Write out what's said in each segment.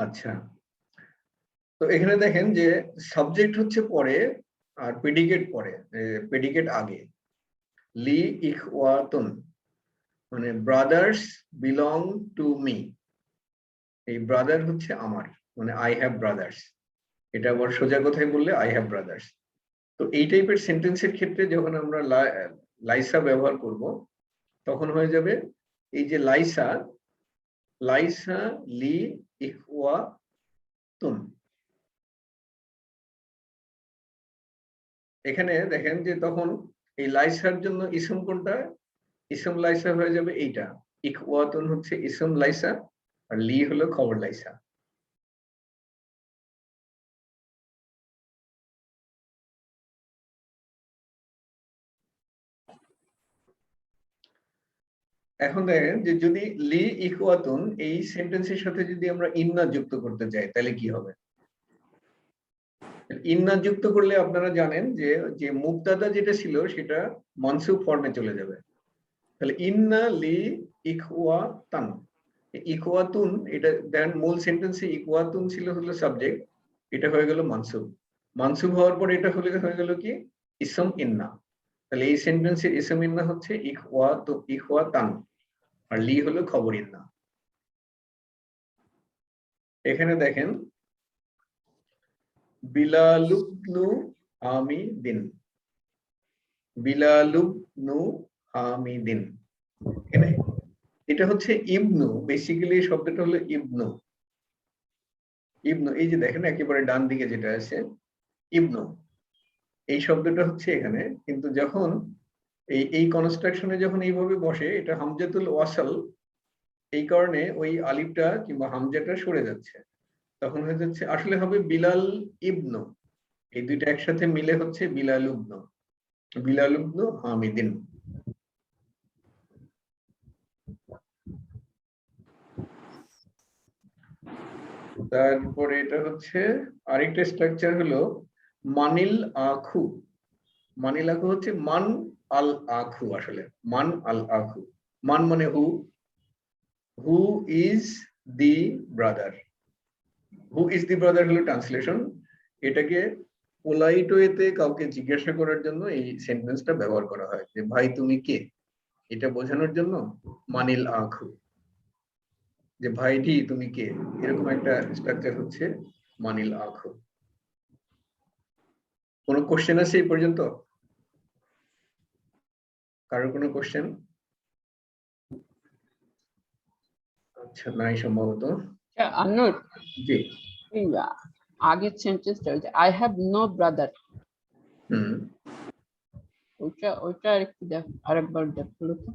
আচ্ছা, তো এখানে দেখেন যে সাবজেক্ট হচ্ছে পরে আর প্রেডিকেট পরে, প্রেডিকেট আগে। লি ইখওয়াতুন মানে ব্রাদার্স বিলং টু মি। এই ব্রাদার হচ্ছে আমার, মানে আই হ্যাভ ব্রাদার্স। এটা আবার সোজা কথায় বললে আই হ্যাভ ব্রাদার্স। তো এই টাইপের সেন্টেন্সের ক্ষেত্রে যখন আমরা লাইসা ব্যবহার করব তখন হয়ে যাবে এই যে লাইসা, লাইসা লি ইখওয়াতুন। এখানে দেখেন যে তখন এই লাইসার জন্য ইসম কোনটা, ইসম লাইসা হয়ে যাবে এইটা। ইখওয়াতুন হচ্ছে ইসম লাইসা আর লি হলো খবর লাইসা। এখন দেখেন যে যদি লি ইখওয়াতুন এই সেন্টেন্সের সাথে যদি আমরা ইন্না যুক্ত করতে চাই তাহলে কি হবে? ইন্না যুক্ত করলে আপনারা জানেন যে যে মুবতাদা যেটা ছিল সেটা মনসুব ফর্মে চলে যাবে। তাহলে ইন্না লি ইখওয়াতান, ইখওয়াতুন এটা দেন মূল সেন্টেন্সে ইখওয়াতুন ছিল হলো সাবজেক্ট, এটা হয়ে গেল মানসুব। মানসুব হওয়ার পর এটা হয়ে গেল কি ইসম ইন্না। তাহলে এই সেন্টেন্সের ইসম ইন্না হচ্ছে ইখওয়াতান আর লি হলো খবর ইন্না। এখানে দেখেন বিলালুবনু হামিদিন, বিলালুবনু হামিদিন। এখানে এটা হচ্ছে ইবনু, বেসিক্যালি শব্দটা হলো ইবনু। ইবনু এই যে দেখেন একেবারে ডান দিকে যেটা আছে ইবনু, এই শব্দটা হচ্ছে এখানে। কিন্তু যখন এই কনস্ট্রাকশনে যখন এইভাবে বসে এটা হামজাতুল ওয়াসাল, এই কারণে ওই আলিফটা কিংবা হামজাটা সরে যাচ্ছে, তখন হয়ে যাচ্ছে আসলে হবে বিলাল ইবনু। এই দুইটা একসাথে মিলে হচ্ছে বিলাল ইবনু, বিলাল ইবনু হামিদিন। তারপরে এটা হচ্ছে আরেকটা স্ট্রাকচার হলো মানিল আখু। মানিল আখু হচ্ছে মান আল আখু, আসলে মান আল আখু। মান মানে who is the brother. Who is the brother হলো ট্রান্সলেশন। এটাকে পোলাইট ওয়েতে কাউকে জিজ্ঞাসা করার জন্য এই সেন্টেন্সটা ব্যবহার করা হয় যে ভাই তুমি কে, এটা বোঝানোর জন্য মানিল আখু, যে ভাইটি তুমি কে, এরকম একটা স্ট্রাকচার হচ্ছে মানিল আখু। কোনো কোশ্চেন আছে এই পর্যন্ত? কারোর কোনো কোশ্চেন? আচ্ছা নাই সম্ভবত। আন্নুর, জি। আগের সেন্টেন্সটা ওই যে আই হ্যাভ নো ব্রাদার, হুম, ওইটা আরেকটু দেখ, আরেকবার দেখ বলো তো।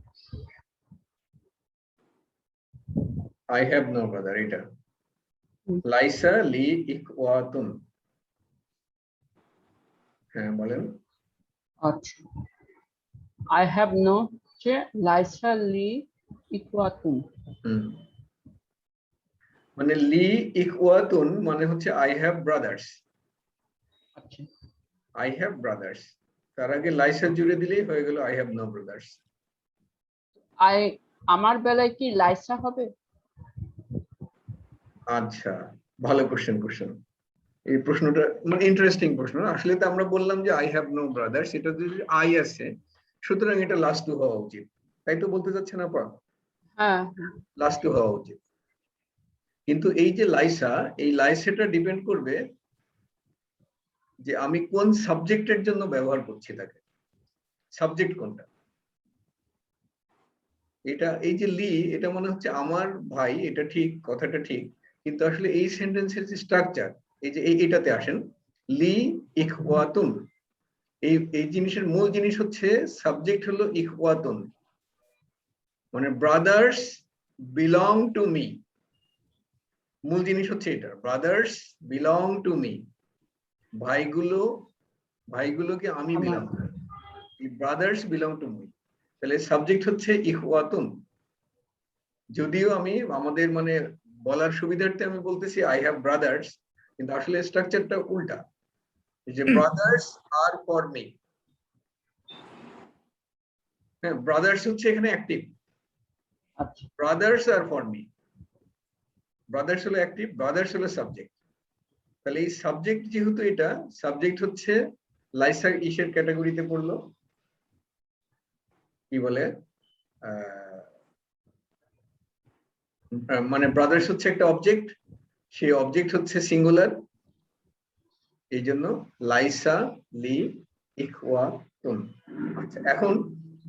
আই হ্যাভ নো ব্রাদার এটা লাইসা লি ইখওয়াতুন। হ্যাঁ বলেন। আচ্ছা, আই হ্যাভ নো যে লাইসা লি ইকুয়াতুন। হুম, মানে লি ইখওয়াতুন মানে হচ্ছে আই হ্যাভ ব্রাদার্স। আচ্ছা, আই হ্যাভ ব্রাদার্স, তার আগে লাইসা জুড়ে দিলেই হয়ে গেল I have no brothers. I আমার বেলায় কি লাইসা হবে? আচ্ছা, ভালো কোশ্চেন। এই প্রশ্নটা মানে ইন্টারেস্টিং প্রশ্ন। আসলে তো আমরা বললাম যে আই হ্যাভ নো ব্রাদার্স, এটা যদি আই আছে সুতরাং এটা লাস্ট টু হওয়া উচিত, তাই তো বলতে চাচ্ছেন আপা? হ্যাঁ, লাস্ট টু হওয়া উচিত। কিন্তু এই যে লাইসা, এই লাইসাটা ডিপেন্ড করবে যে আমি কোন সাবজেক্টের জন্য ব্যবহার করছি তাকে, সাবজেক্ট কোনটা। এটা এই যে লি, এটা মনে হচ্ছে আমার ভাই, এটা ঠিক, কথাটা ঠিক, কিন্তু আসলে এই সেন্টেন্সের যে স্ট্রাকচার, এই যে এইটাতে আসেন, লি ইখওয়াতুন, এই জিনিসের মূল জিনিস হচ্ছে সাবজেক্ট হলো ইখওয়াতুন, মানে ব্রাদার্স বিলং টু মি। মূল জিনিস হচ্ছে এটা, ব্রাদার্স বিলং টু মি, ভাইগুলোকে আমি আমার বিলং করি, ব্রাদার্স বিলং টু মি। তাহলে সাবজেক্ট হচ্ছে ইখওয়াতুন। যদিও আমি আমাদের মানে বলার সুবিধার্থে আমি বলতেছি আই হ্যাভ ব্রাদার্স, কিন্তু আসলে স্ট্রাকচারটা উল্টা, যে ব্রাদার্স আর ফর মি। হ্যাঁ, ব্রাদার্স হচ্ছে এখানে অ্যাক্টিভ, আচ্ছা brothers are for me, brothers হলো অ্যাক্টিভ, ব্রাদার্স হলো সাবজেক্ট। তাহলে এই সাবজেক্ট যেহেতু এটা সাবজেক্ট হচ্ছে লাইসা ইসের ক্যাটাগরিতে পড়লো, কি বলে মানে ব্রাদার্স হচ্ছে একটা অবজেক্ট, সেই অবজেক্ট হচ্ছে সিঙ্গুলার, এই জন্য লাইসা লি ইখওয়াতুন। আচ্ছা, এখন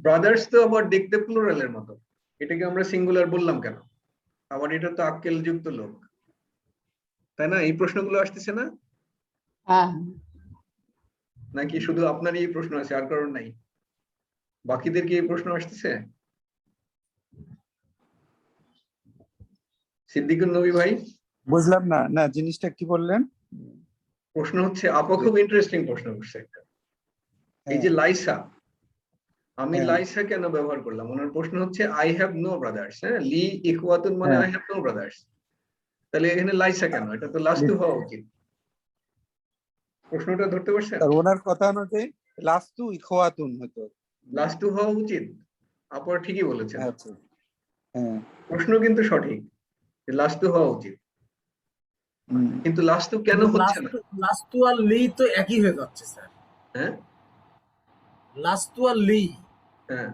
ব্রাদার্স তো আবার দেখতে প্লুরালের মতো, এটাকে আমরা সিঙ্গুলার বললাম কেন? আবার এটা তো আক্কেল যুক্ত লোক, তাই না? এই প্রশ্নগুলো আসতেছে না? হ্যাঁ নাকি শুধু আপনারই এই প্রশ্ন আছে, আর কারণ নাই? বাকিদের কি এই প্রশ্ন আসতেছে? সিদ্দিকুর নবী ভাই, বুঝলাম না, না জিনিসটা কি বললেন? প্রশ্ন হচ্ছে, আপা খুব ইন্টারেস্টিং প্রশ্ন করছে একটা, এই যে লাইসা, আমি হ্যাঁ। লাইসা কেন ব্যবহার করলাম? ওনার প্রশ্ন হচ্ছে আই হ্যাভ নো ব্রাদার্স, হ্যাঁ, লি ইখওয়াতুন মানে হ্যাঁ। আই হ্যাভ নো ব্রাদার্স, তাহলে এখানে লাইসা কেন? এটা তো লাস্ট হওয়া উচিত। প্রশ্নটা ধরতে পারছেন? আর ওনার কথা অনুযায়ী লাস্তু ইখওয়াতুন হতো। লাস্ট হওয়া উচিত, আপনারা ঠিকই বলেছেন, আচ্ছা। হ্যাঁ। প্রশ্ন কিন্তু সঠিক, লাস্ট হওয়া উচিত, হুম। কিন্তু লাস্ট কেন কিন্তু হচ্ছে না? লাস্তু আর লি তো একই হয়ে যাচ্ছে স্যার। হ্যাঁ লাস্তু আর লি হ্যাঁ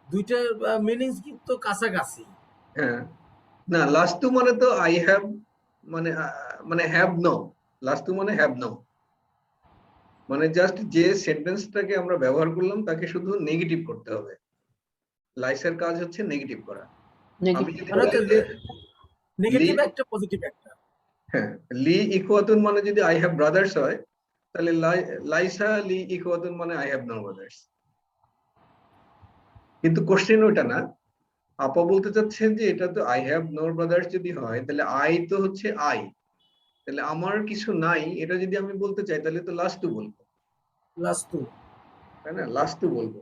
দুইটার মিনিংস কিন্তু কাছাকাছি। হ্যাঁ, না লাস্ট মানে তো আই হ্যাভ, মানে মানে হ্যাভ নো, লাস্ট মানে হ্যাভ নো, মানে জাস্ট যে সেন্টেন্সটাকে আমরা ব্যবহার করলাম তাকে শুধু নেগেটিভ করতে হবে। লাইসের কাজ হচ্ছে নেগেটিভ করা। আমি নেগেটিভ যদি মানে বলি যে লি, নেগেটিভ একটা পজিটিভ একটা। হ্যাঁ, লি ইকুয়াতুন মানে যদি আই হ্যাভ ব্রাদার্স হয়, তাহলে লাইসা লি ইকুয়াতুন মানে আই হ্যাভ নো ব্রাদার্স। কিন্তু কোশ্চেন ওটা না, আপা বলতে চাচ্ছেন যে এটা তো আই হ্যাভ নো ব্রাদার্স যদি হয়, তাহলে আই তো হচ্ছে আই, তাহলে আমার কিছু নাই, এটা যদি আমি বলতে চাই তাহলে তো লাস্ট টু বলবো, লাস্তু তাই না? লাস্ট টু বলবো।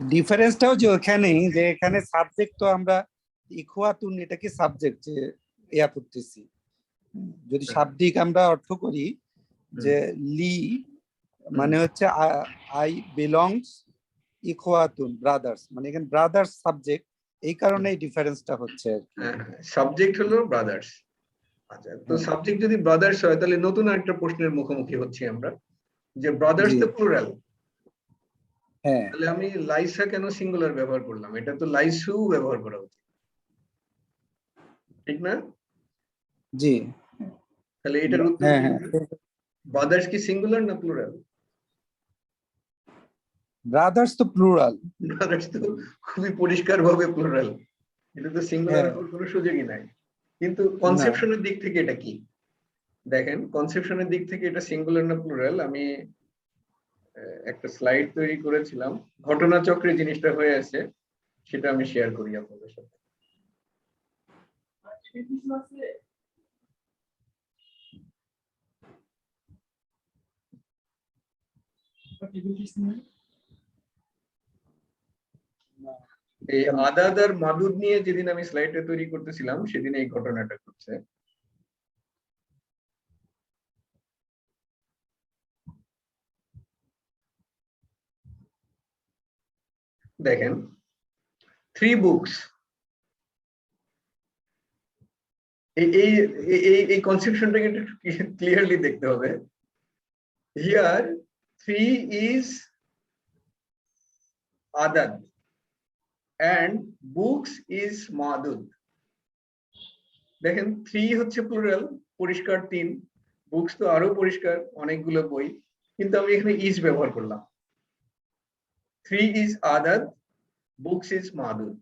ডিফারেন্সটাও যে ওখানেই, যে এখানে সাবজেক্ট তো আমরা ইখওয়াতুন এটাকে সাবজেক্ট যে ইয়া করতেছি, যদি শাব্দিক আমরা অর্থ করি যে লি মানে হচ্ছে আই বিলংস ইখওয়াতুন ব্রাদার্স, মানে এখানে ব্রাদার্স সাবজেক্ট, এই কারণেই ডিফারেন্সটা হচ্ছে আর কি। সাবজেক্ট হলো ব্রাদার্স। আচ্ছা, তো সাবজেক্ট যদি ব্রাদার্স হয় তাহলে নতুন একটা প্রশ্নের মুখোমুখি হচ্ছি আমরা, যে ব্রাদার্স জি। তো প্লুরাল, হ্যাঁ। তাহলে আমি লাইসা কেন সিঙ্গুলার ব্যবহার করলাম? এটা তো লাইসু ব্যবহার করা উচিত, ঠিক না? জি। তাহলে এটার উত্তর হ্যাঁ কি হ্যাঁ, হবে? ব্রাদার্স কি সিঙ্গুলার না প্লুরাল? ব্রাদার্স তো প্লুরাল। ব্রাদার্স তো খুবই পরিষ্কার ভাবে প্লুরাল, এটা তো সিঙ্গুলার হ্যাঁ। হওয়ার কোনো সুযোগই নাই। কিন্তু না। কনসেপশনের দিক থেকে এটা কি? দেখেন, কনসেপশনের দিক থেকে এটা সিঙ্গুলার না প্লুরাল, আমি একটা স্লাইড তৈরি করেছিলাম, ঘটনাচক্রে জিনিসটা হয়ে আছে, সেটা আমি শেয়ার করি আপনাদের সাথে। এই আদাদ আর মাদুদ নিয়ে যেদিন আমি স্লাইডটা তৈরি করতেছিলাম সেদিন এই ঘটনাটা ঘটছে। দেখেন, 3 বুকস, এই এই এই এই কনসেপশনটাকে একটু ক্লিয়ারলি দেখতে হবে। হিয়ার 3 ইজ আদাদ and books is মাদুদ। দেখেন, 3 হচ্ছে প্লুরাল, পরিষ্কার 3, বুকস তো আরো পরিষ্কার, অনেকগুলো বই, কিন্তু আমি এখানে ইজ ব্যবহার করলাম। 3 ইজ আদাদ, বুকস ইজ মাদুদ।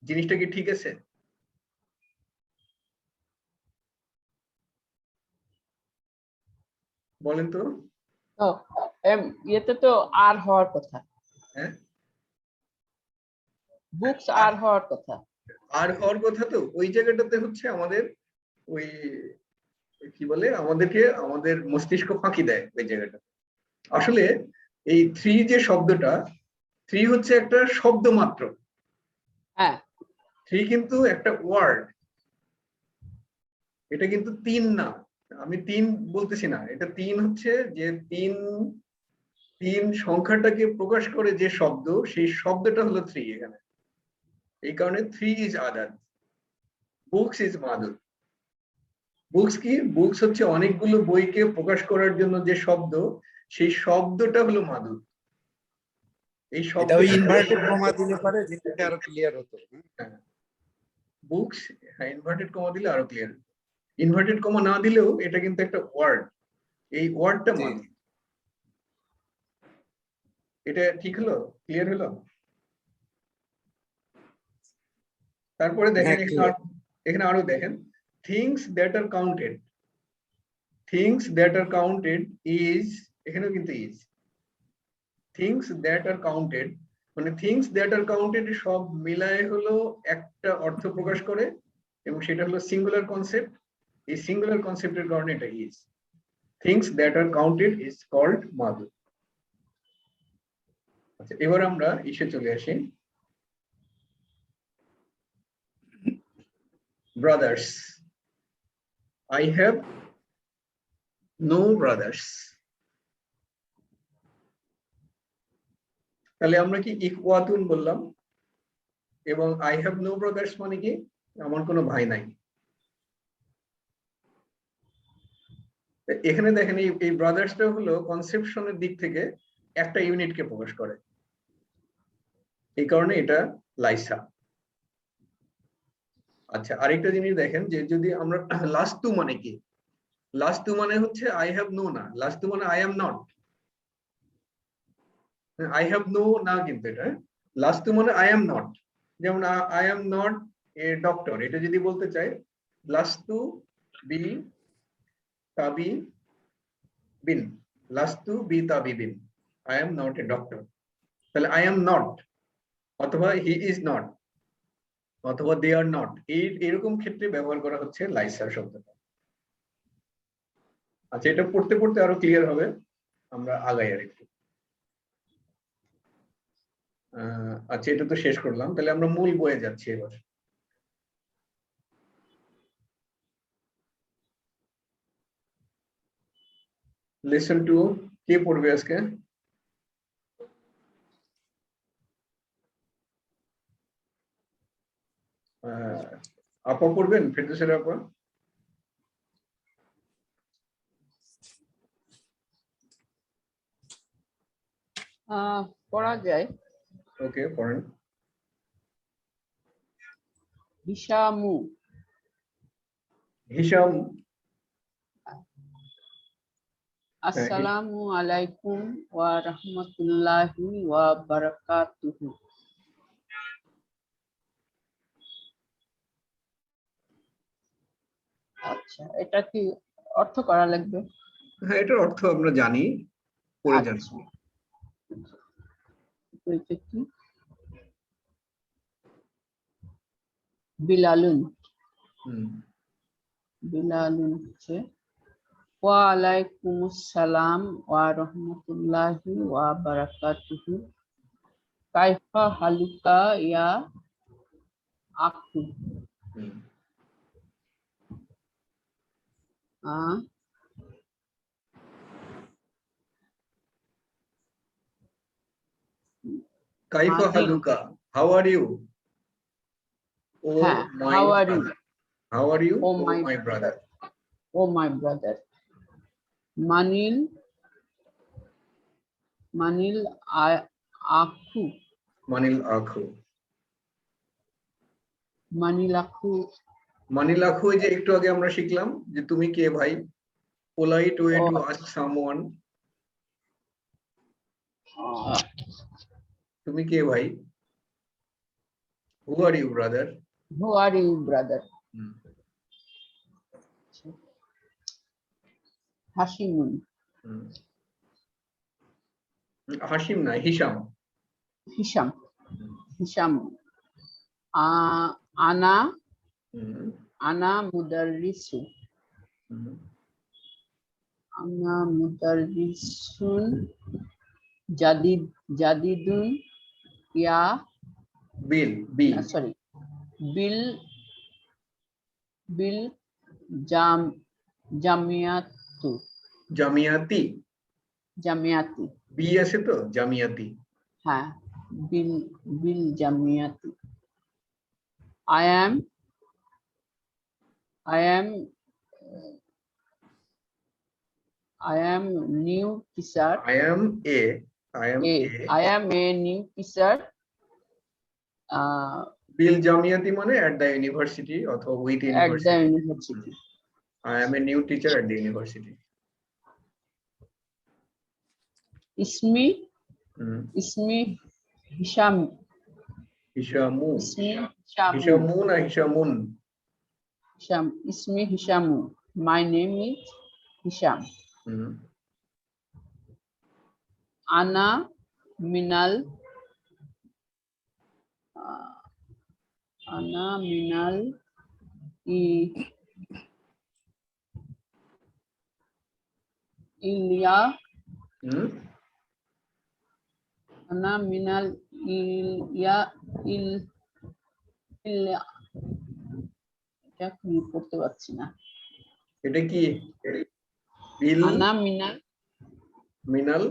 জিনিসটা কি ঠিক আছে? বলেন তো। তো ইয়েতে তো আর হওয়ার কথা, হ্যাঁ, বুকস আর হওয়ার কথা। আর হওয়ার কথা, তো ওই জায়গাটাতে হচ্ছে আমাদের ওই কি বলে, আমাদেরকে আমাদের মস্তিষ্ক ফাঁকি দেয় ওই জায়গাটা। আসলে এই থ্রি যে শব্দটা, থ্রি হচ্ছে একটা শব্দ মাত্র। হ্যাঁ, থ্রি কিন্তু একটা ওয়ার্ড, এটা কিন্তু তিন না। আমি তিন বলতেছি না, এটা তিন হচ্ছে যে তিন, তিন সংখ্যাটাকে প্রকাশ করে যে শব্দ, সেই শব্দটা হলো থ্রি এখানে। এই কারণে three is other, books is মাদুর। বুকস কি, বুকস হচ্ছে অনেকগুলো বইকে প্রকাশ করার জন্য যে শব্দ, সেই শব্দটা হলো মাদুর। এই এটা ওই শব্দটা ইনভার্টেড কমা দিলে পারে যেটাকে আরো ক্লিয়ার হতো। বুকস, হ্যাঁ ইনভার্টেড কমা দিলে আরো ক্লিয়ার। ইনভার্টেড কমা না দিলেও এটা কিন্তু একটা ওয়ার্ড, এই ওয়ার্ডটা জি। মাদুর। এটা ঠিক হলো, ক্লিয়ার হলো? তারপরে দেখেন হ্যাঁ, clear। এখানে আরো দেখেন, things that are counted, things that are counted is, এখানেও কিন্তু is. Things that are counted মানে থিংস দ্যাট আর কাউন্টেড সব মিলায় হলো একটা অর্থ প্রকাশ করে, এবং সেটা হলো সিঙ্গুলার কনসেপ্ট। এই সিঙ্গুলার কনসেপ্টের কারণে এটা is. Things that are counted is called মাদু। আচ্ছা, এবার আমরা ইসে চলে আসি, brothers. I have no brothers. তাহলে আমরা কি ইখওয়াতুন বললাম, এবং I have no brothers মানে কি, আমার কোনো ভাই নাই। এখানে দেখেন এই ব্রাদার্সটা হলো কনসেপশনের দিক থেকে একটা ইউনিটকে প্রকাশ করে, এই কারণে এটা লাইসা। আচ্ছা, আরেকটা জিনিস দেখেন যে যদি আমরা লাস্তু মানে কি, লাস্তু মানে হচ্ছে আই হ্যাভ নো না, লাস্তু মানে I am not. I have no না কিন্তু এটা, লাস্তু মানে আই এম নট। যেমন I am not a doctor, এটা যদি বলতে চাই লাস্তু বি তাবি বিন, লাস্তু বি তাবি বিন, I am not a doctor. তাহলে আই এম নট, অথবা হি ইজ নট, অথবা দে আর নট, এরকম ক্ষেত্রে ব্যবহার করা হচ্ছে লাইসার শব্দটা। আচ্ছা, এটা পড়তে পড়তে আরো ক্লিয়ার হবে, আমরা আগাই আর একটু। আচ্ছা, এটা তো শেষ করলাম, তাহলে আমরা মূল বইয়ে যাচ্ছি এবার। লেসন 2 কে পড়বে আজকে? আপা পড়বেন, ফেরদৌসের আপা? পড়া যায়। ওকে, পড়েন। হিসামু, হিসাম। আসসালামু আলাইকুম ওয়া রাহমাতুল্লাহি ওয়া বারাকাতুহু। আচ্ছা, এটা কি অর্থ করা লাগবে? হ্যাঁ, এটার অর্থ আমরা জানি, পড়ে জানি। আচ্ছা, এটা কি? বিলালুন, বিলালুন হচ্ছে ওয়া আলাইকুমুস সালাম ওয়া রাহমাতুল্লাহি ওয়া বারাকাতুহু, কাইফা হালুকা ইয়া আকু। কাইফা হালুকা, হাউ আর ইউ? ও হ্যাঁ, my how are you? Brother, how are you oh oh my my brother. Oh my brother. মানিল, মানিল আখু, মানিল আখু, মানিল আখু। মানিল আখু যে একটু আগে আমরা শিখলাম যে তুমি কে ভাই, polite way to ask someone, তুমি কে ভাই, who are you brother. Who are you brother. হাসিমুন, হুম। হাসিম না, হিসাম। হিসাম হিসাম আনা হুম, আনা মুদাররিসু হুম। আনা মুদাররিসুন জাদিদুন ইয়া বিল, বি। সরি বিল বিল জাম জামিয়াতু জামিয়াতি, জামিয়াতি বি আছে তো, জামিয়াতি। হ্যাঁ বিল বিল জামিয়াতি I am new teacher I M A, I am a new teacher বিল জামিয়াতি মানে এট দ্য ইউনিভার্সিটি অথবা with at the university. university I M a new teacher at the university. ismi ismi hisham হিসামু, ismi হিসামু না হিসামুন? hisham ismi hishamu my name is hisham hmm. ana minal i- ilya hmm. ana minal ilya il ilya এটা কি পড়তে পারছি না এটা কি? বিল ana minal মিনাল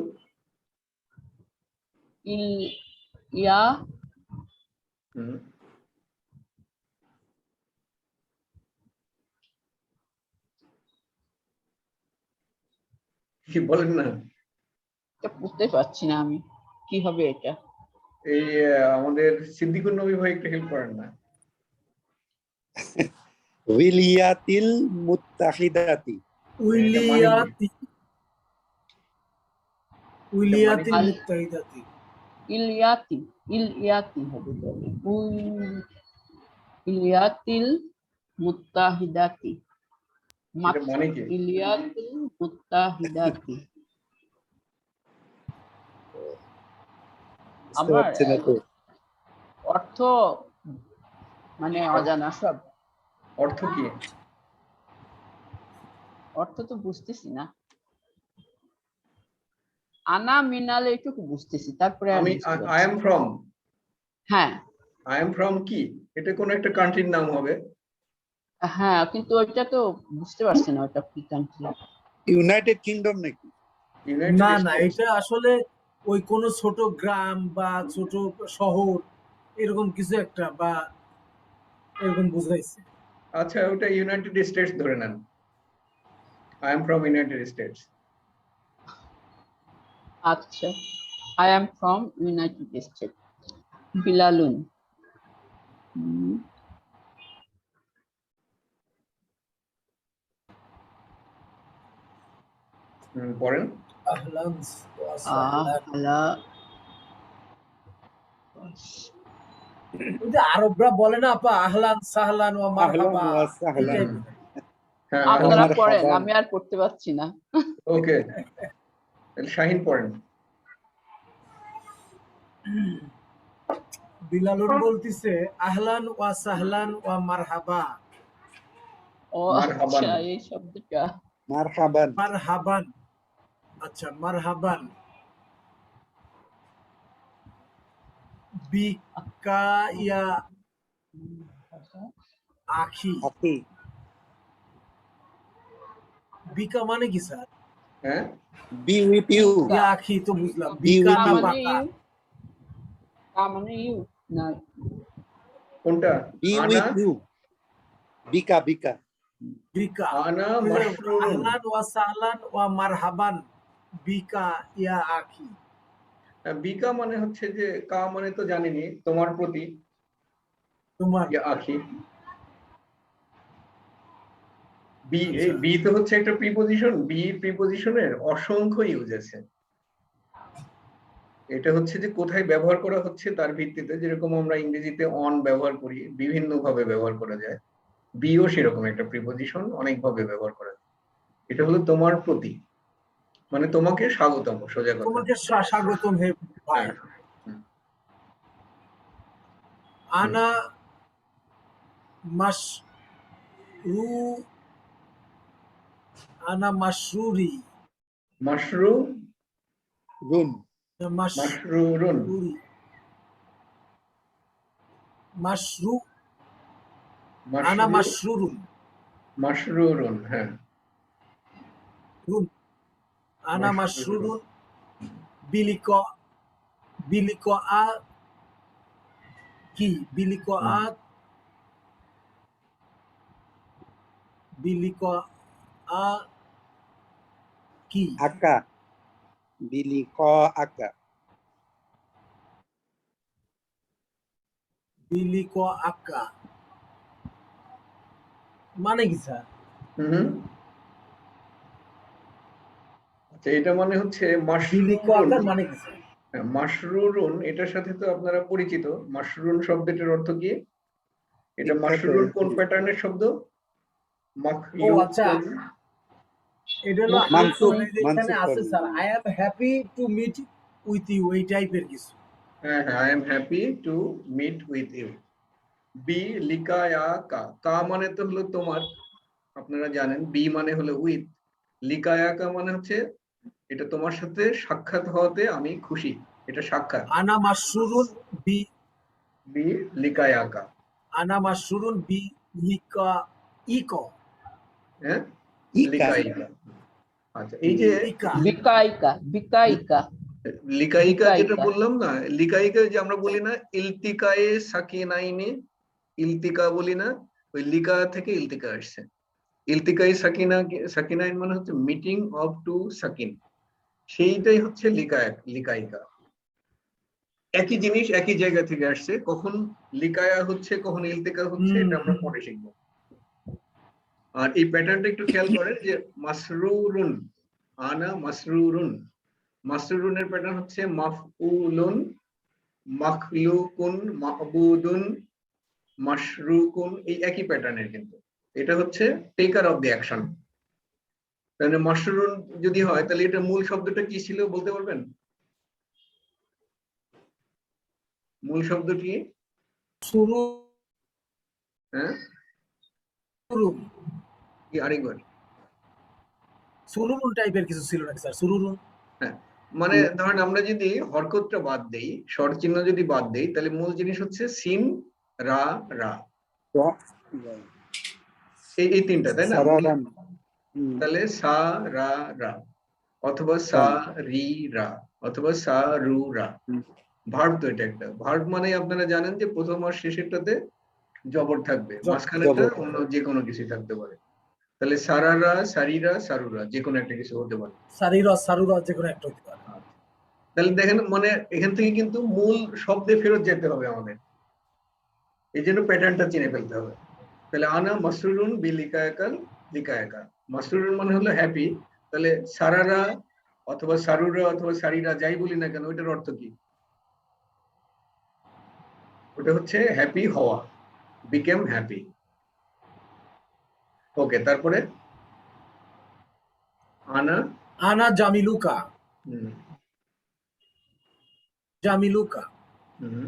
ilya হুম। কি বলেন না? এটা পড়তে পারছি না আমি কি হবে এটা এই আমাদের সিদ্দিকুর নবী ভাই একটু হেল্প করেন না? উইলিয়াতিল মুত্তাহিদাতি। উইলিয়াতি উইলিয়াতিল মানে- মুত্তাহিদাতি ইলিয়াতি হবে বলে ইলিয়াতিল মুত্তাহিদাতি এটা মানে কি? ইলিয়াতিল মুত্তাহিদাতি বুঝতে আমার পারছি না তো। অর্থ মানে অজানা সব অর্থ কি? অর্থ তো বুঝতেছি না আনা মিনাল এইটুকু বুঝতেছি তারপরে আর আমি বুঝতে পারছি আই এম না। ফ্রম, হ্যাঁ আই এম ফ্রম কি? এটা কোন একটা কান্ট্রির নাম হবে? হ্যাঁ কিন্তু ওইটা তো বুঝতে পারছি না ওটা কি কান্ট্রি ইউনাইটেড কিংডম নাকি? ইউনাইটেড না স্টেটস। এটা আসলে ওই কোন ছোট গ্রাম বা ছোট শহর এরকম কিছু একটা বা এরকম বুঝাইছে। আচ্ছা, ওটা ইউনাইটেড স্টেটস ধরে নেন। I am from United States. আচ্ছা I am from United State বিলালুন পড়েন। আহলান ওয়া সাহলান। আহলা ওই যে আরবরা বলে না আপা আহলান সাহলান ওয়া মারহাবা আহলান ওয়া এই সাহলান। টাইপের। হ্যাঁ, আপনারা আমার পড়েন খাবার। আমি আর পড়তে পারছি না ওকে, শাহিন পড়েন। বিলালুন বলতিছে আহলান ওয়া সাহলান ওয়া মারহাবা। ও মারহাবান। আচ্ছা এই শব্দটা মারহাবান। মারহাবান, আচ্ছা মারহাবান। বিকা ইয়া আখি। আকি। বিকা মানে কি স্যার? হ্যাঁ, বি উইথ ইউ। ইয়া আখি তো বুঝলাম, Be বিকা with না you. পাতা? মানে ইউ না কোনটা? বি আনা, উইথ ইউ। বিকা বিকা। বিকা। আনা ওই যে মাশরুরুন। আহলান ওয়া সাহলান ওয়া মারহাবান বিকা ইয়া আখি। বিকা মানে হচ্ছে যে কা মানে তো জানিনি, তোমার প্রতি। তোমার ইয়া আখি। বি, এই আচ্ছা। বি তো হচ্ছে একটা প্রিপোজিশন। বি প্রিপোজিশনের অসংখ্য ইউজ আছে। এটা হচ্ছে যে কোথায় ব্যবহার করা হচ্ছে তার ভিত্তিতে, যেরকম আমরা ইংরেজিতে অন ব্যবহার করি, বিভিন্ন ভাবে ব্যবহার করা যায়। বিও সেরকম একটা প্রিপোজিশন, অনেক ভাবে ব্যবহার করা যায়। এটা হলো তোমার প্রতি। মানে তোমাকে স্বাগতম, সোজা কথা। তোমাকে স্বাগতম হে ভাই। হ্যাঁ। হুম। আনা মাশরু আনা মাশরুরি মাশরু রুন মাশরুরুন মাশরুরি মাশরু আনা মাশরু মাশরুরুন মাশরুরুন, হ্যাঁ রুন আনা মাশরুরুন। মাশরুরুন বিলিক বিলিক আ কি বিলিক আ বিলিক আ কি আকা বিলি ক আকা বিলিক আকা মানে কি স্যার? হুম। আচ্ছা, এটা মানে হচ্ছে বিলিক মাশরুরুন। আকার মানে কি স্যার? হ্যাঁ, মাশরুরুন এটার সাথে তো আপনারা পরিচিত। মাশরুরুন শব্দটির অর্থ কি? এটা বিখ্যাত মাশরুরুন কোন প্যাটার্নের শব্দ? ও আচ্ছা, মাখলুকুন। এটা হলো মানসুব মানে এখানে মানসুব আছে করবে। Sir, I am happy to meet with you, এই টাইপের কিছু। হ্যাঁ হ্যাঁ, I am happy to meet with you. বি লিকায়া কা, কা মানে তো হলো তোমার, আপনারা জানেন। বি মানে হলো উইথ। লিকায়া কা মানে হচ্ছে এটা তোমার সাথে সাক্ষাৎ হওয়াতে আমি খুশি, এটা সাক্ষাৎ। আনা মাশরুরুন বি বি লিকায়া কা। আনা মাশরুরুন বি লিকা ইক হ্যাঁ, ইকা লিকাইকা। আচ্ছা, এই যে ইকা বিকাইকা বিকাইকা লিকাইকা যেটা বিকাইকা বললাম না, লিকাইকা যে আমরা বলি না ইলতিকায়ে সাকিনাইনে, ইলতিকা বলি না, ওই লিকা থেকে ইলতিকা আসছে। ইলতিকাই সাকিনাইন মানে হচ্ছে মিটিং অফ টু সাকিন, সেইটাই হচ্ছে লিকাইকা। একই জিনিস একই জায়গা থেকে আসছে, কখন লিকায়া হচ্ছে কখন ইলতিকা হচ্ছে এটা আমরা পরে শিখবো। আর এই প্যাটার্নটা একটু খেয়াল করেন যে মাসরুরুন, আনা মাসরুরুন, মাসরুরুনের প্যাটার্ন হচ্ছে মাফউলুন, মাখলুকুন, মাহবুদুন, মাশরুকুন, এই একই প্যাটার্নের। কিন্তু এটা হচ্ছে টেকার অফ দি অ্যাকশন। তাহলে মাশরুরুন যদি হয় তাহলে এটা মূল শব্দটা কি ছিল বলতে পারবেন? মূল শব্দটি শুরু হ্যাঁ কি, আরেকবার। সুরুরুন টাইপের কিছু ছিল নাকি স্যার? সুরুরুন হ্যাঁ, মানে ধরেন আমরা যদি হরকতটা বাদ দেই, স্বর চিহ্ন যদি বাদ দেই, তাহলে মূল জিনিস হচ্ছে সিন রা রা, এই তিনটা, তাই না? সারারান তাহলে সা রা রা, অথবা সা রি রা, অথবা সা রু রা। ভার্ব তো, এটা একটা ভার্ব মানে আপনারা জানেন যে প্রথম আর শেষেরটাতে জবর থাকবে, মাঝখানেরটা জবর। অন্য যে কোনো কিছু থাকতে পারে। তাহলে সারারা, সারিরা, সারুরা, যে কোনো একটা কিছু হতে পারে। সারিরা সারুরা যে কোনো একটা হতে পারে। তাহলে দেখেন, মানে এখান থেকে কিন্তু মূল শব্দে ফেরত যেতে হবে আমাদের, এই জন্য প্যাটার্নটা চিনে ফেলতে হবে। তাহলে আনা মাসরুরুন বি লিকায়াকাল লিকায়াকা, মাসরুরুন মানে হলো হ্যাপি, তাহলে সারারা অথবা সারুরা অথবা সারিরা যাই বলি না কেন, ওইটার অর্থ কি? ওটা হচ্ছে হ্যাপি হওয়া, বিকেম হ্যাপি। ওকে, তারপরে আনা আনা জামিলুকা জামিলুকা মানে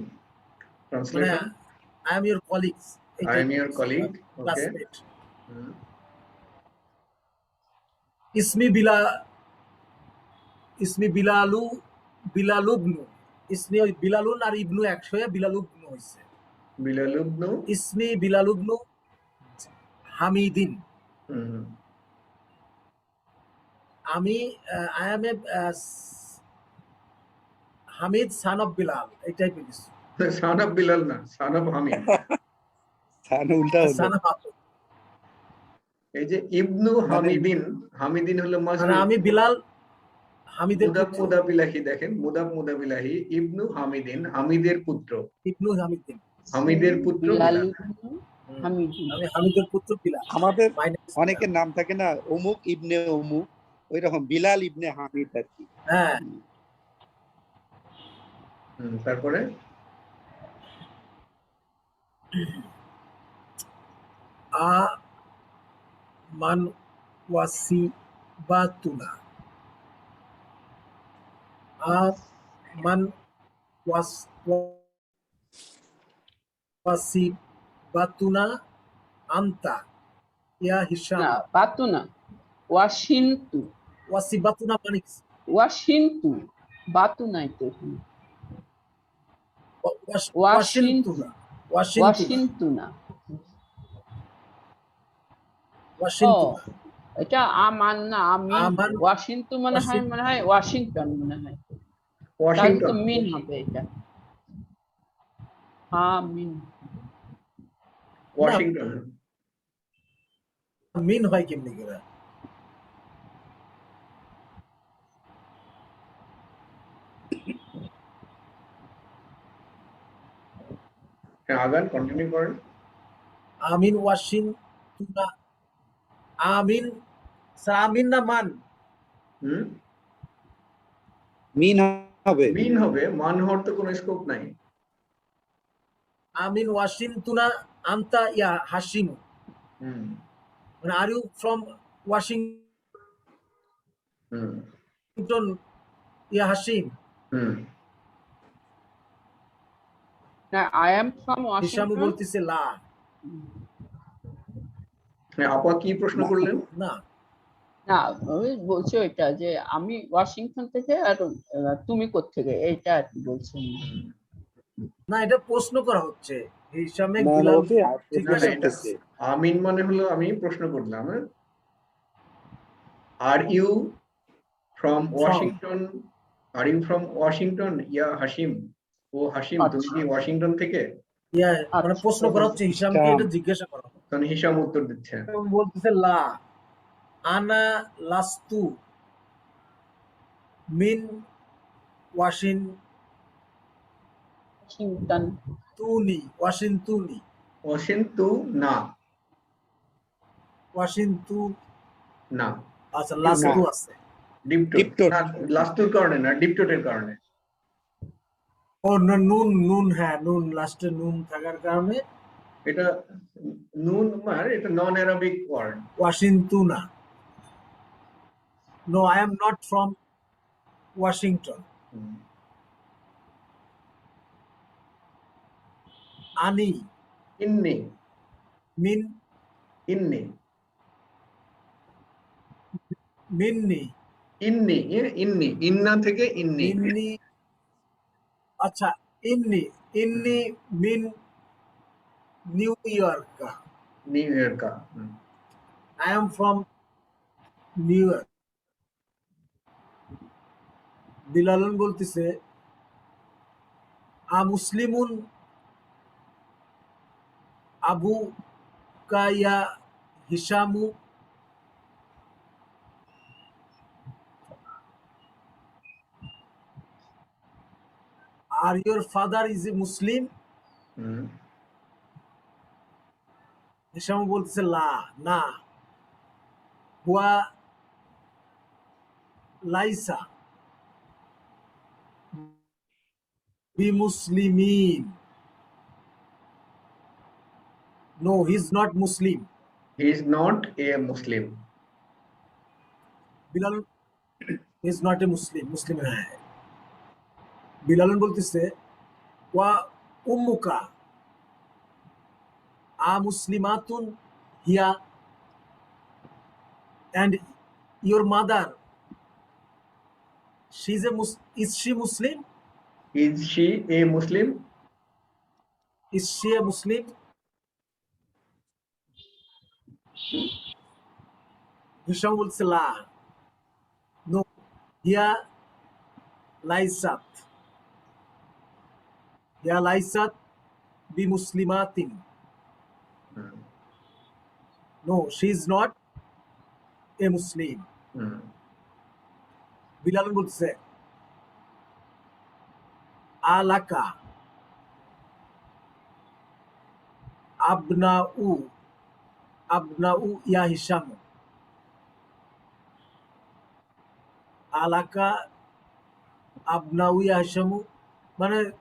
translation, I am your colleagues, I am your colleague. Okay. Classmate. ইসমি বিলালু বিলালুবনু, ইসমি ওই বিলালুন আর ইবনু একসাথে বিলালুবনু হইছে। বিলালুবনু। ইসমি বিলালুবনু হামিদিন, আমি I M A Hamid son of Bilal, এই টাইপের কিছু। সান অফ বিলাল না, সান অফ হামিদ। উল্টা হলো। সান অফ, এই যে ইবনু হামিদিন, হামিদিন হলো মানে মাজরুর, আমি বিলাল হামিদের মুদাফ পুত্র, মুদাফিলাহি, দেখেন মুদাফ মুদাফিলাহি, ইবনু হামিদিন হামিদের পুত্র, ইবনু হামিদিন, হামিদের পুত্র বিলাল বিলাল। ইবনে হামিদিন। আমি হামিদের পুত্র বিলাল। আমাদের মাইনাস অনেকের নাম থাকে না, অমুক ইবনে অমুক, ওই রকম বিলাল ইবনে হামিদ আর কি। হ্যাঁ। তারপরে আ মান ওয়াসি বাতুনা, মানে আমি, আমি আমার কলিগস, এই টাইপের কিছু। হুম, তারপরে আ মান ওয়াসি বাতুনা, মানে আমি আমার কলিগস, এই টাইপের কিছু। আ মান ওয়াসি বাতুনা, মানে আমি আমার কলিগস, এই টাইপের কিছু। আ মান ওয়াসি বাতুনা, মানে আমি আমার কলিগস, এই টাইপের কিছু। মান ওয়াস ওয়াসিবাতুনা আনতা ইয়া হিসাম। না বাতু না, ওয়াশিন্তু। ওয়াসিবাতুনা মানে কি? ওয়াশিন্তু, বাতু নাই তো এখানে। ওয়াশিন্তু, ওয়াশিন্তুনা ওয়াশিন্তুনা ওয়াশিন্তু না। ও, ওয়াশিন্তুনা এটা আমান না আমিন। আমান ওয়াশিন্তু মনে হয়, ওয়াশিন- মনে হয় ওয়াশিংটন মনে হয়। তাহলে তো ওয়াশিংটন, মিন হবে এটা। আমিন। ওয়াশিংটন। মিন হয় কেমনি করে? হ্যাঁ, আগান কন্টিনিউ করেন। আমিন ওয়াশিন্তুনা আমিন স্যার আমিন না মান? হুম, মিন হবে। মিন হবে, মান হওয়ার তো কোনো স্কোপ নাই। আমিন ওয়াশিন্তুনা আনতা ইয়া হাসিম, হুম মানে আর ইউ ফ্রম ওয়াশিংটন হুম ইয়া হাসিম? হুম। না, আই এম ফ্রম হিসামু ওয়াশিংটন। বলতেছে লা। হ্যাঁ, আপা কি প্রশ্ন করলেন? না না, ওই বলছে ওইটা যে আমি ওয়াশিংটন থেকে, আর তুমি কোত্থেকে, এইটা আর কি বলছেন। হুম। না, এটা প্রশ্ন করা হচ্ছে। হিসামে না, বিলাল ওকে প্রশ্ন না না, জিজ্ঞাসা এটা করতেছে। আমিন মানে হলো আমি প্রশ্ন করলাম, are you from Washington, are you from Washington ইয়া হাসিম, ও হাসিম তুমি আচ্ছা কি ওয়াশিংটন থেকে? ইয়া মানে আচ্ছা। প্রশ্ন করা হচ্ছে, হিসামকে এটা জিজ্ঞাসা করা হচ্ছে। তখন হিসাম উত্তর দিচ্ছে। বলতেছে লা আনা লাস্তু মিন ওয়াশিংটন। ওয়াশিন্তুনি অসিন্তু না, ওয়াশিন্তু। না আচ্ছা, না, লাস্তু আছে। ডিপটোট ডিপটোট। না, লাস্তুর কারণে না, ডিপটোটের কারণে। ও নুন নুন, হ্যাঁ নুন, লাস্টে নুন থাকার কারণে এটা নুন মানে এটা নন অ্যারাবিক ওয়ার্ড। ওয়াশিন্তুনা। No, I am not from Washington. আনি ইন্নি, মিন ইন্নি, মিন্নি ইন্নি, ইন্নি, ইন্না থেকে ইন্নি। মিন্নি। আচ্ছা, ইন্নি ইন্নি মিন New York. New York. I am from New York. বিলালন বলতেছে মুসলিমুন আবু কায়া হিসামু। Are your father is a Muslim? হিসামু বলতেছে লা, না। হুয়া লাইসা বিমুসলিমিন। No, he is not Muslim. He is not a Muslim. Bilal is not a Muslim, Muslim হ্যাঁ। বিলালন বলতেছে ওয়া উম্মুকা মুসলিমাতুন হিয়া, and your mother, is she Muslim? Is she a Muslim? Is she a Muslim? Hisham বলছে লা, নো, হিয়া লাইসাত বি মুসলিমাতিন। No, she is not a Muslim. Bilal বলছে আলাকা আবনাউ ইয়া হিসাম। আলাকা আবনাউ ইয়া হিসামু মানে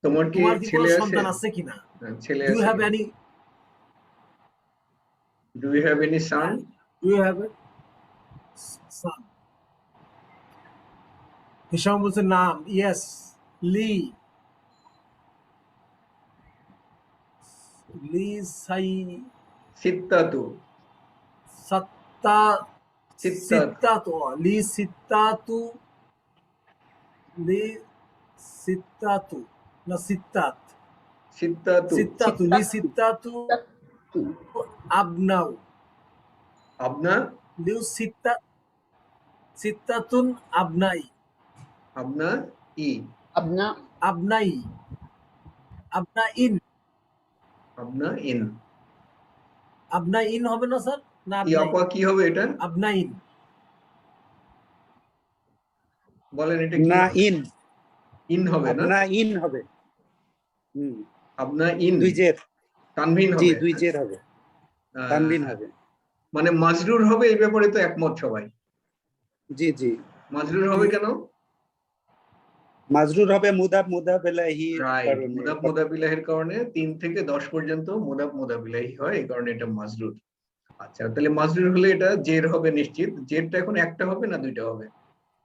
তোমার কি তোমার কি কোনো ছেলে আছে? সন্তান আছে কিনা? ছেলে Do you আছে? have any? Do you have any son? Do you have a son? হিসাম বলছে নাম, ইয়েস। লি, লি সাই সিত্তাতু সাত্তা সিত্তাতু সিত্তাতু, লি সিত্তাতু, লি সিত্তাতু না সিত্তাত, সিত্তাতু সিত্তাতু, লি সিত্তাতু তু আবনাউ, আবনা লিউ সিত্তা সিত্তাতুন আবনাই, আবনা ই আপনা আবনাই, আবনা ইন, আবনা ইন আবনা ইন হবে না স্যার, না ই আবনাই, আপা কি হবে এটা আবনা ইন, বলেন এটা কি না হবে? ইন, ইন হবে না আপনা ইন হবে। হুম, আবনা ইন দুই জের, তানভিন জি হবে। দুই জের হবে, তানবিন হবে। মানে মাজরুর হবে এই ব্যাপারে তো একমত সবাই। জি জি, মাজরুর হবে কেন? মাজরুর হবে মুদাফ মুদাফ ইলাইহি রাইট, কারণে। মুদাফ মুদাফিলাহির কারণে 3 থেকে 10 পর্যন্ত মুদাফ মুদাফিলাহি হয়, এই কারণে এটা মাজরুর। আচ্ছা, তাহলে মাজরুর হলে এটা জের হবে নিশ্চিত। জেরটা এখন একটা হবে না দুইটা হবে?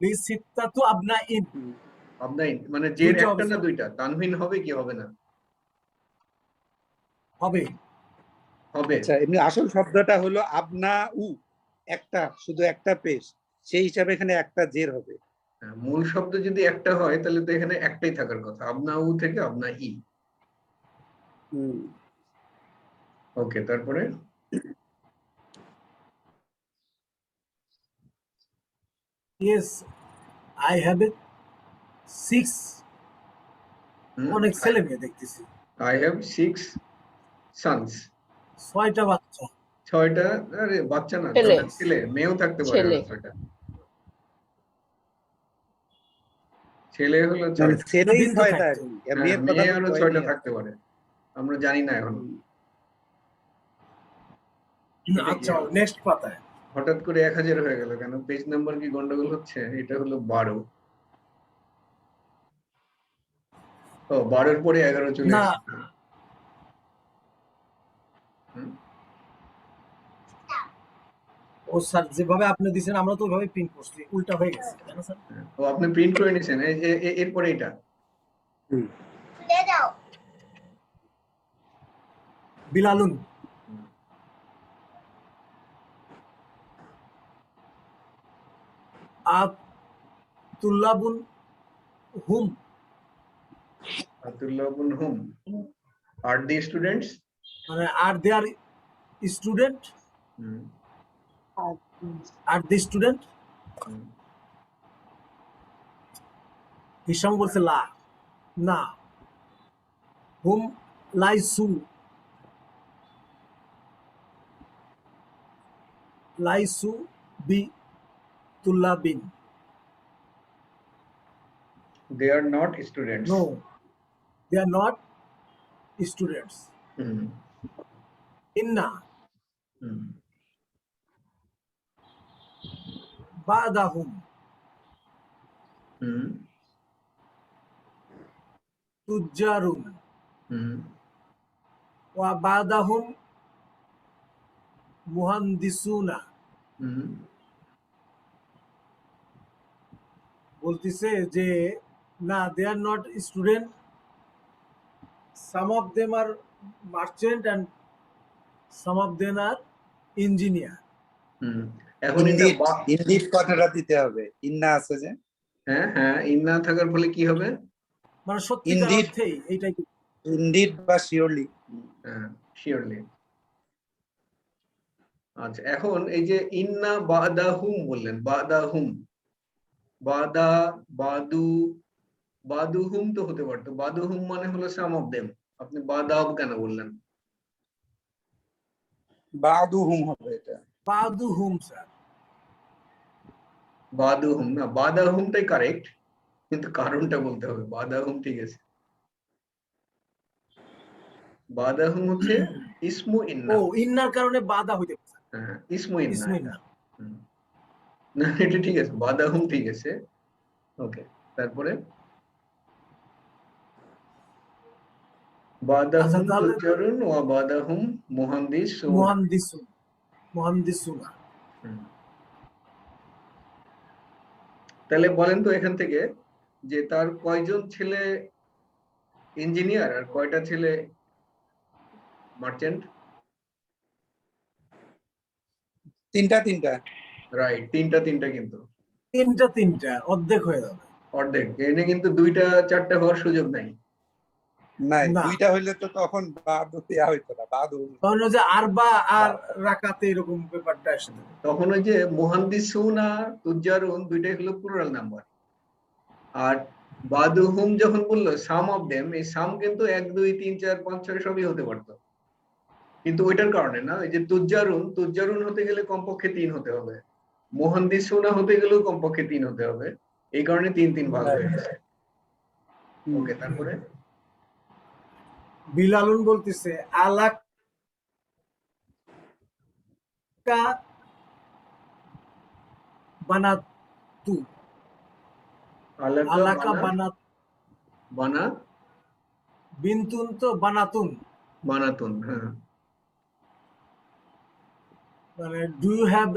লি সিত্তাতু আবনা ইন, হুম, আবনা ইন মানে জের দুইটা একটা হবে না স্যার। দুইটা? তানভিন হবে কি হবে না? হবে। হবে। আচ্ছা, এমনি আসল শব্দটা হলো আবনা উ, একটা, শুধু একটা পেশ, সেই হিসাবে এখানে একটা জের হবে। হ্যাঁ, মূল শব্দ যদি একটা হয় তাহলে তো এখানে একটাই থাকার কথা, আবনা উ থেকে আবনা ই। হুম, ওকে, তারপরে ইয়েস, আই হ্যাভ এ 6, অনেক ছেলে মেয়ে দেখতেছি, আই হ্যাভ 6 সন্স। 6টা বাচ্চা। 6টা? আরে বাচ্চা না, ছেলে 6টা ছেলে, মেয়েও থাকতে পারে ছেলে আরো 6টা। ছেলে হলো মানে 6টা। ছেলেই বিন তো ছয়টা আর থাকতো। কি, আর হ্যাঁ, মেয়ের কথা মেয়ে তো আরো 6টা কয়নি আর থাকতে কি। পারে, আমরা জানি না এখনো। হুম, এটা কি আচ্ছা, নেক্সট পাতায়। হঠাৎ করে 1000 হয়ে গেল কেন? পেজ নাম্বার কি গন্ডগোল হচ্ছে? এটা হলো 12। ও, 12-র পরে 11 চলে না, এসেছে। হুম, ও স্যার যেভাবে আপনি দিয়েছেন আমরা তো ওইভাবে প্রিন্ট করছি, উল্টা হয়ে গেছে, জানো স্যার। হ্যাঁ। ও, আপনি প্রিন্ট করে নিছেন এরপরে এটা? হুম। বিলালুন, হুম, আতুল্লাবুন হুম, আব্দুল্লাহ বিন হুম আর দি স্টুডেন্টস। মানে আর দে আর স্টুডেন্ট, হুম, আর দি স্টুডেন্ট। হুম, হিসাম বলছে লা, না। হুম লাইসু, লাইসু বি তুল্লাবিন, they are not students. No, they are not students. হুম, ইন্না হুম, বাদাহুম হুম, তুজ্জারুন হুম, ওয়া বাদাহুম মুহান্দিসুনা। হুম, বলতেছে যে না, they are not student, some of them are merchant and some of them are engineer. হুম। এখন এটা ইন্ডিড, ইন্ডিড কথাটা দিতে হবে, ইন্না আছে যে। হ্যাঁ হ্যাঁ, ইন না থাকার ফলে কি হবে? মানে সত্যিকার ইন্ডিড, অর্থেই এইটাই। ইন্ডিড বা শিওরলি। হ্যাঁ, শিওরলি। আচ্ছা, এখন এই যে ইন্না বাদাহুম বললেন, বাদাহুম, বাদা, বাদু, বাদুহুম তো হতে পারতো। বাদুহুম মানে হলো সাম অফ দেম, আপনি বাদাব কেন বললেন? বাদুহুম হবে এটা। বাদুহুম স্যার, বাদুহুম না, বাদাহুমটাই কারেক্ট, কিন্তু কারণটা বলতে হবে। বাদাহুম ঠিক আছে, বাদাহুম হচ্ছে ইসমু ও ইন্না। ইন্নার কারণে বাধা হইতে পারে, হ্যাঁ, ইসমু ইন্না ইসমু এটা। ইন্না। হুম। না, এটা ঠিক আছে, বাদাহুম ঠিক আছে। ওকে, তারপরে আচ্ছা বাদাহুম তাহলে তুজ্জারুন ওয়া বাদাহুম মুহান্দিসুনা। মুহান্দিসুন, মুহান্দিসুনা। হুম। তাহলে বলেন তো এখান থেকে যে তার কয়জন ছেলে ইঞ্জিনিয়ার আর কয়টা ছেলে মার্চেন্ট? তিনটা রাইট, তিনটা কিন্তু তিনটা অর্ধেক হয়ে যাবে। অর্ধেক। এনে কিন্তু দুইটা চারটা হওয়ার সুযোগ নাই। নাই, না। দুইটা হইলে তো তখন বাদ দেয়া হইতো না, বাদ তখন ওই যে আরবা আর রাকাতে এরকম ব্যাপারটা আসতো। তখন ওই যে মুহান্দিসুনা তুজ্জারুন দুইটাই হলো প্লুরাল নাম্বার। আর বাদুহুম যখন বললো সাম অফ দেম, এই সাম কিন্তু 1 2 3 4 5 6 সবই হতে পারতো, কিন্তু ওইটার কারণে না। এই যে তুজ্জারুন হতে গেলে কমপক্ষে 3 হতে হবে, মুহান্দিসুনা হতে গেলেও কমপক্ষে 3 হতে হবে, এই কারণে 3 ভাগ হয়ে গেছে। ওকে, তারপরে বিলালুন বলতেছে আলাকা বানাতু, আলাকা বানাত, বানা বিন্তুন তো বানাতুন, বানাতুন। হ্যাঁ, মানে do you have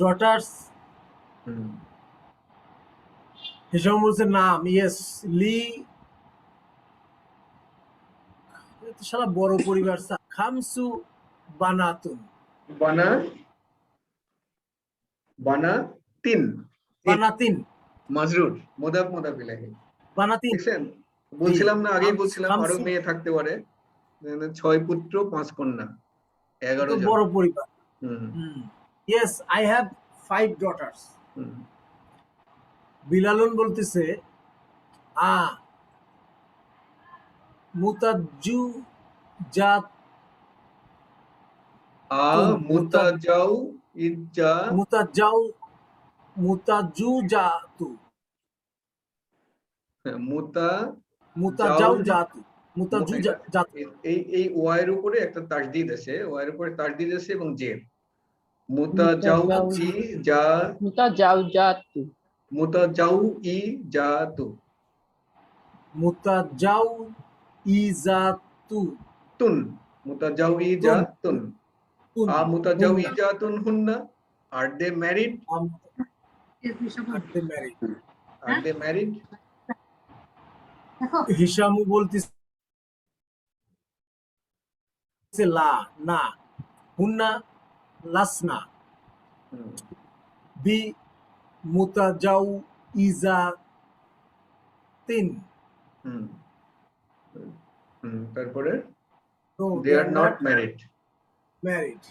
daughters? Hisam বলছে নাম, ইয়েস। লি, সারা বড় পরিবার। খামসু বানাতুন, বানা তিন, বানাতিন, মাজরুর, মোদাফ ইলাইহি। বানাতিন। দেখছেন, বলছিলাম না, আগেই বলছিলাম আরো খামসু মেয়ে থাকতে পারে। 6 পুত্র 5 কন্যা, 11 তো জন। বড় পরিবার। হুম ইয়েস, আই হ্যাভ 5 ডটার্স। হুম বিলালুন বলতেছে আ মুতাজ্জু জাত, আ মুতাজাউ ইজ্জা, মুতাজ্জাউ, মুতাজ্জু জাতু, মুতা মুতাজ্জাউ জাতু, মুতাজ্জু জাতু। এই ওয়াই এর উপরে একটা তাসদিদ আছে, ওয়াই এর উপরে তাসদিদ আছে এবং জের। মুতাজাউ ই যা, মুতাজাউজাতু, মুতাজাউ ই জাতু, মুতাজ্জাউ ইজাতু, তুন, মুতাজাউ ই জাতুন। তুন, আ মুতাজাউ ই জাতুন হুন্না, আর দে ম্যারিড? আর দে ম্যারিড? হিসামু বলতেছে লা, না। হুন্না লাসনা, বি মুতাজাউ ইজাতিন। তারপরে No, they are not married. married.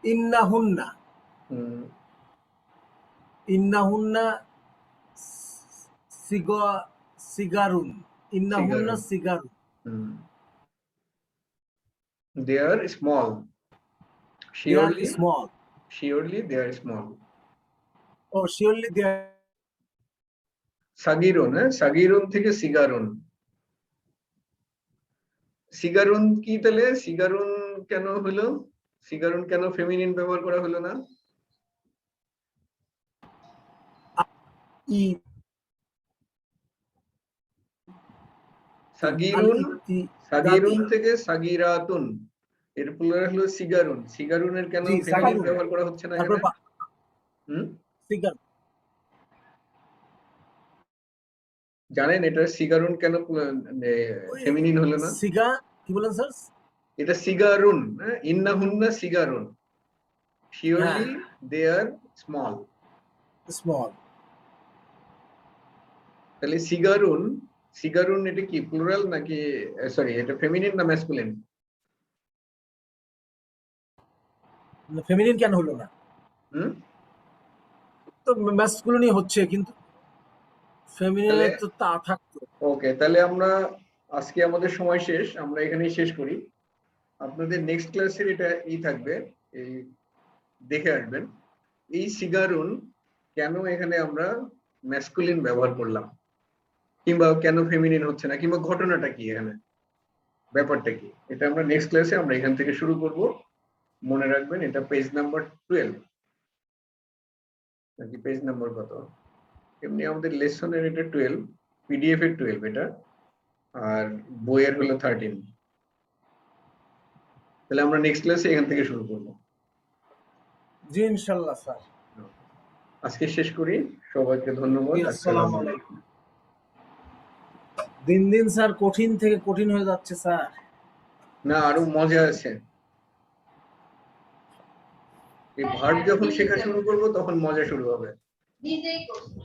ইন্নাহুন্না, ইন্নাহুন্না সিগারুন, ইন্নাহুন্না সিগারুন। They are small. Surely small. Surely they are small. Oh, surely they are. সাগিরুন, সাগিরুন থেকে সিগারুন। সিগারুন কি তাহলে? সিগারুন কেন হলো? সিগারুন কেন ফেমিনিন ব্যবহার করা হলো না? সাগিরুন থেকে সাগিরাতুন, এর প্লুরাল হলো সিগারুন। সিগারুনের কেন ফেমিনিন ব্যবহার করা হচ্ছে না এখানে? জানেন এটা সিগারুন কেন ফেমিনিন হলো না? সিগা কি বলেন স্যার? এটা সিগারুন, ইন্নাহুন্না সিগারুন, surely they are small. তাহলে সিগারুন এটা কি প্লুরাল নাকি, সরি এটা ফেমিনিন না ম্যাসকুলিন? ফেমিনিন কেন হলো না? তো ম্যাসকুলিনই হচ্ছে, কিন্তু ফেমিনিনের তো তা থাকতো। ওকে, তাহলে আমরা আজকে আমাদের সময় শেষ, আমরা এখানেই শেষ করি। আপনাদের নেক্সট ক্লাসের এটা থাকবে, এই দেখে আসবেন এই সিগারুন কেন এখানে আমরা ম্যাসকুলিন ব্যবহার করলাম, কিংবা কেন ফেমিনিন হচ্ছে না, কিংবা ঘটনাটা কি এখানে, ব্যাপারটা কি, এটা আমরা নেক্সট ক্লাসে আমরা এখান থেকে শুরু করব। মনে রাখবেন এটা পেজ নাম্বার 12 নাকি পেজ নাম্বার কত? এমনি আমাদের লেসনের এটা 12, পিডিএফ এর 12 এটা, আর বইয়ের হলো 13। তাহলে আমরা নেক্সট ক্লাসে এখান থেকে শুরু করব। জি ইনশাল্লাহ স্যার। আজকে শেষ করি, সবাইকে ধন্যবাদ। জি, আসসালামু আসসালামু আলাইকুম। দিন দিন স্যার কঠিন থেকে কঠিন হয়ে যাচ্ছে স্যার। না, আরো মজা আছে। এই ভার্ব যখন শেখা শুরু করব তখন মজা শুরু হবে। নিজেই করছি।